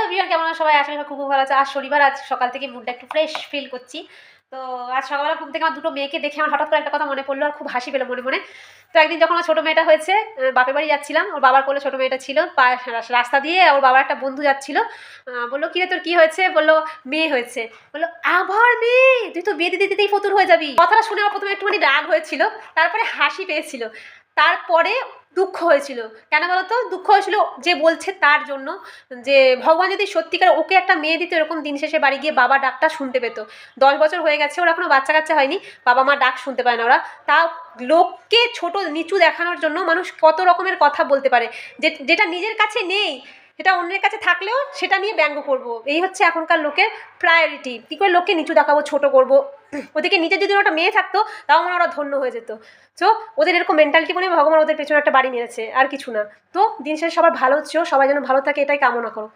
Everyone, কেমন আছো সবাই? আশা করি খুব ভালো আছে। আজ শনিবার, আজ সকাল থেকে মুডটা একটু ফ্রেশ ফিল করছি। তো আজ সকালবেলা ঘুম থেকে আমার দুটো মেয়েকে দেখে আমার হঠাৎ করে একটা কথা মনে পড়লো আর খুব হাসি পেলো মনে মনে। তো একদিন যখন আমার ছোটো মেয়েটা হয়েছে, বাপের বাড়ি যাচ্ছিলাম, ওর বাবার কোলে ছোটো মেয়েটা ছিল, রাস্তা দিয়ে ওর বাবার একটা বন্ধু যাচ্ছিল। বললো, কিরে তোর কী হয়েছে? বললো, মেয়ে হয়েছে। বললো, আবার মেয়ে? তুই তো বিয়ে দিতে দিতেই ফতুর হয়ে যাবি। কথাটা শুনে আমার প্রথমে একটুখানি রাগ হয়েছিল, তারপরে হাসি পেয়েছিল, তারপরে দুঃখ হয়েছিল। কেন বলতো দুঃখ হয়েছিল? যে বলছে তার জন্য, যে ভগবান যদি সত্যিকার ওকে একটা মেয়ে দিত, এরকম দিন শেষে বাড়ি গিয়ে বাবা ডাকটা শুনতে পেত। 10 বছর হয়ে গেছে, ওরা এখনো বাচ্চা কাচ্চা হয়নি, বাবা মা ডাক শুনতে পায় না ওরা। তাও লোককে ছোট নিচু দেখানোর জন্য মানুষ কত রকমের কথা বলতে পারে, যেটা নিজের কাছে নেই, সেটা অন্যের কাছে থাকলেও সেটা নিয়ে ব্যঙ্গ করব। এই হচ্ছে এখনকার লোকের প্রায়োরিটি। কী করে লোককে নিচু দেখাবো, ছোট করব। ওদেরকে নিজের যদি ওটা মেয়ে থাকতো, তাও মনে ওরা ধন্য হয়ে যেত। তো ওদের এরকম মেন্টালিটি বলে ভগবান ওদের পেছনে একটা বাড়ি মেরেছে, আর কিছু না। তো দিন শেষে সবার ভালো হচ্ছে, সবাই যেন ভালো থাকে, এটাই কামনা করো।